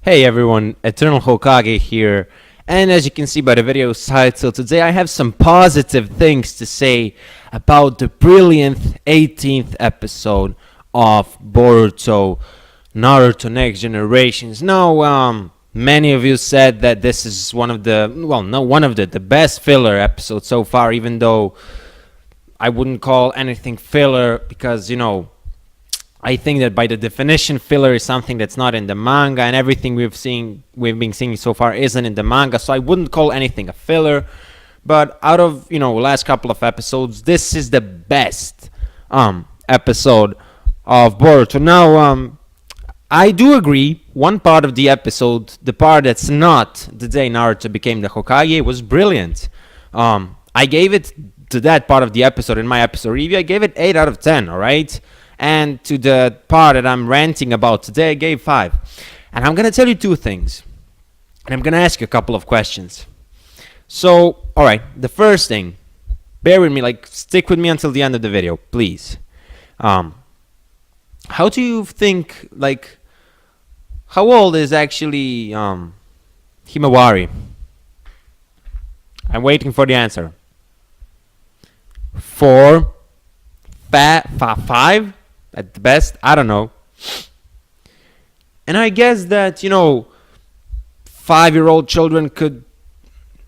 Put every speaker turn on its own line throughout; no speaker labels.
Hey everyone, Eternal Hokage here, and as you can see by the video title, today I have some positive things to say about the brilliant 18th episode of Boruto, Naruto Next Generations. Now, many of you said that this is one of the best filler episodes so far, even though I wouldn't call anything filler because, I think that by the definition, filler is something that's not in the manga, and everything we've been seeing so far isn't in the manga. So I wouldn't call anything a filler. But out of last couple of episodes, this is the best episode of Boruto. Now, I do agree. One part of the episode, the part that's not the day Naruto became the Hokage, was brilliant. I gave it to that part of the episode in my episode review. I gave it 8 out of 10. All right. And to the part that I'm ranting about today, I gave 5. And I'm going to tell you 2 things. And I'm going to ask you a couple of questions. So, alright, the first thing. Bear with me, stick with me until the end of the video, please. How do you think, how old is actually Himawari? I'm waiting for the answer. 4? 5? At the best, I don't know. And I guess that, 5-year-old children could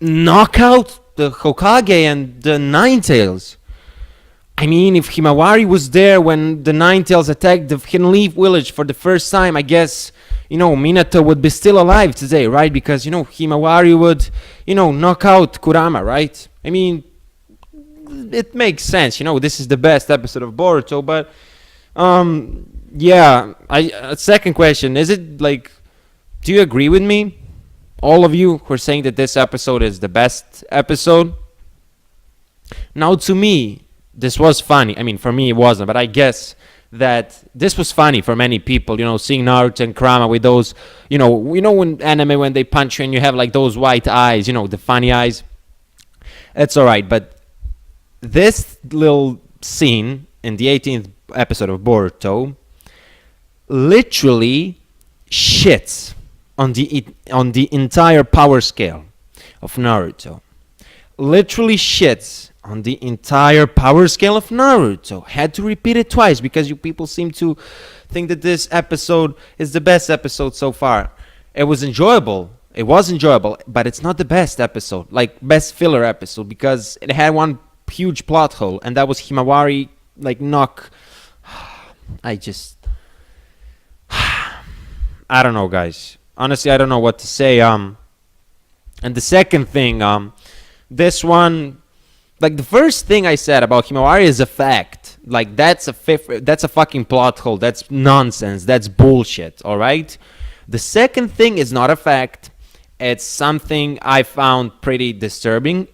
knock out the Hokage and the Nine-Tails. I mean, if Himawari was there when the Nine-Tails attacked the Hidden Leaf Village for the first time, I guess, Minato would be still alive today, right? Because, Himawari would, knock out Kurama, right? I mean, it makes sense. This is the best episode of Boruto, but second question, is it do you agree with me? All of you who are saying that this episode is the best episode? Now, to me, this was funny. I mean, for me, it wasn't, but I guess that this was funny for many people, seeing Naruto and Kurama with those, when anime, when they punch you and you have those white eyes, the funny eyes. It's alright, but this little scene in the 18th episode of Boruto literally shits on the entire power scale of Naruto. Literally shits on the entire power scale of Naruto. Had to repeat it twice because you people seem to think that this episode is the best episode so far. It was enjoyable, but it's not the best episode, best filler episode, because it had one huge plot hole, and that was Himawari knock. I don't know, guys. Honestly, I don't know what to say. And the second thing, this one, the first thing I said about Himawari is a fact. That's a fucking plot hole. That's nonsense. That's bullshit. All right. The second thing is not a fact. It's something I found pretty disturbing.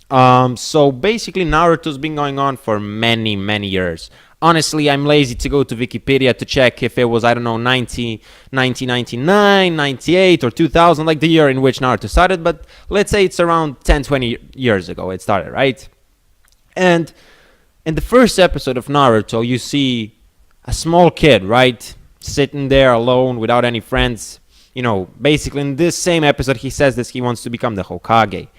So basically, Naruto's been going on for many, many years. Honestly, I'm lazy to go to Wikipedia to check if it was, 1999, 98, or 2000, the year in which Naruto started, but let's say it's around 10, 20 years ago it started, right? And in the first episode of Naruto, you see a small kid, right? Sitting there alone without any friends. Basically in this same episode, he says that he wants to become the Hokage.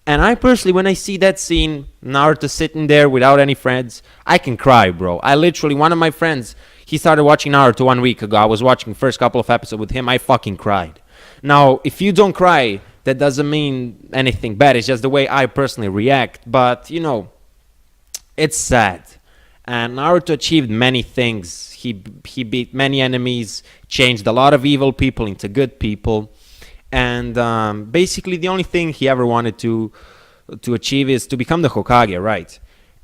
And I personally, when I see that scene, Naruto sitting there without any friends, I can cry, bro. One of my friends, he started watching Naruto 1 week ago. I was watching the first couple of episodes with him. I fucking cried. Now, if you don't cry, that doesn't mean anything bad. It's just the way I personally react. But, it's sad. And Naruto achieved many things. He beat many enemies, changed a lot of evil people into good people. And basically, the only thing he ever wanted to achieve is to become the Hokage, right?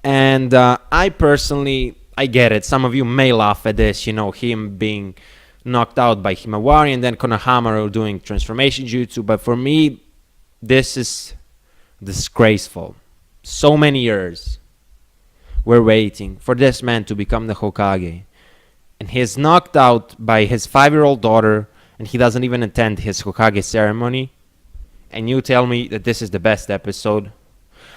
And I personally, I get it. Some of you may laugh at this, him being knocked out by Himawari and then Konohamaru doing transformation jutsu. But for me, this is disgraceful. So many years we're waiting for this man to become the Hokage. And he's knocked out by his 5-year-old daughter, and he doesn't even attend his Hokage ceremony, and you tell me that this is the best episode.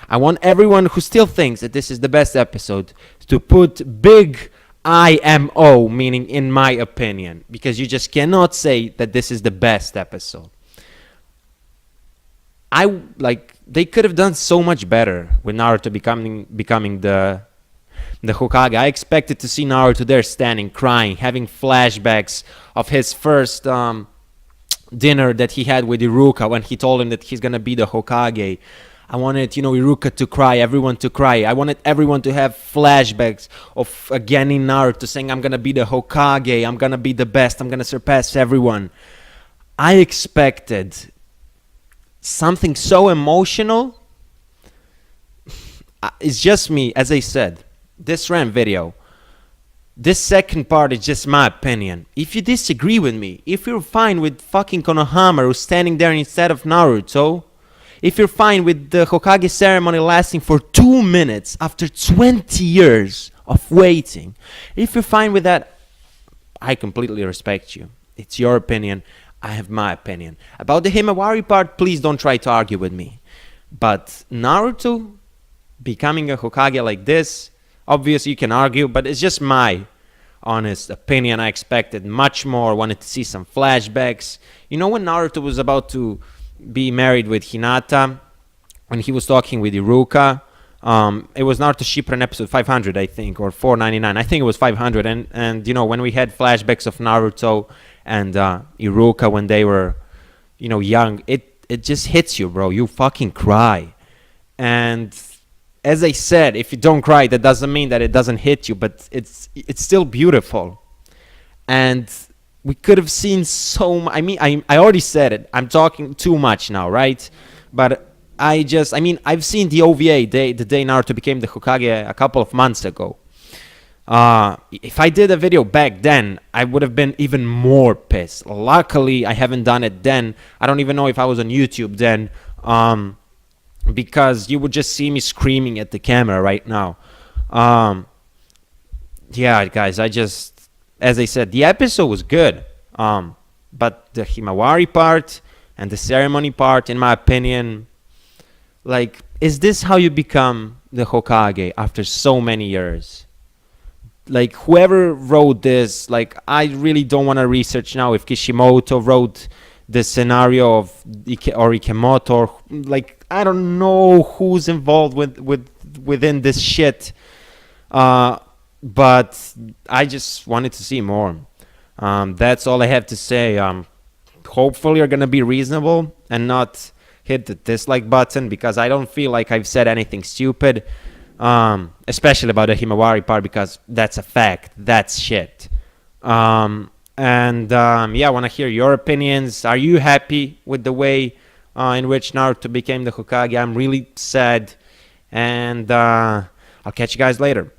I want everyone who still thinks that this is the best episode to put big IMO, meaning in my opinion, because you just cannot say that this is the best episode. They could have done so much better with Naruto becoming the Hokage. I expected to see Naruto there standing, crying, having flashbacks of his first dinner that he had with Iruka when he told him that he's gonna be the Hokage. I wanted, Iruka to cry, everyone to cry. I wanted everyone to have flashbacks of again in Naruto saying, I'm gonna be the Hokage, I'm gonna be the best, I'm gonna surpass everyone. I expected something so emotional. It's just me, as I said. This RANT video, this second part is just my opinion. If you disagree with me, if you're fine with fucking Konohamaru standing there instead of Naruto, if you're fine with the Hokage ceremony lasting for 2 minutes after 20 years of waiting, if you're fine with that, I completely respect you. It's your opinion. I have my opinion. About the Himawari part, please don't try to argue with me. But Naruto becoming a Hokage like this, obviously you can argue, but it's just my honest opinion. I expected much more, wanted to see some flashbacks. When Naruto was about to be married with Hinata, when he was talking with Iruka, it was Naruto Shippuden episode 500, I think, or 499. I think it was 500. And when we had flashbacks of Naruto and Iruka when they were, young, it just hits you, bro. You fucking cry. And as I said, if you don't cry, that doesn't mean that it doesn't hit you, but it's still beautiful. And we could have seen so much. I already said it. I'm talking too much now, right? But I've seen the OVA, the day Naruto became the Hokage a couple of months ago. If I did a video back then, I would have been even more pissed. Luckily, I haven't done it then. I don't even know if I was on YouTube then. Because you would just see me screaming at the camera right now. Yeah, guys, as I said, the episode was good. But the Himawari part and the ceremony part, in my opinion, is this how you become the Hokage after so many years? Whoever wrote this, I really don't want to research now if Kishimoto wrote the scenario of or Ikemoto, I don't know who's involved within this shit, but I just wanted to see more. That's all I have to say. Hopefully you're gonna be reasonable and not hit the dislike button, because I don't feel like I've said anything stupid, especially about the Himawari part, because that's a fact. That's shit. I want to hear your opinions. Are you happy with the way in which Naruto became the Hokage? I'm really sad. And I'll catch you guys later.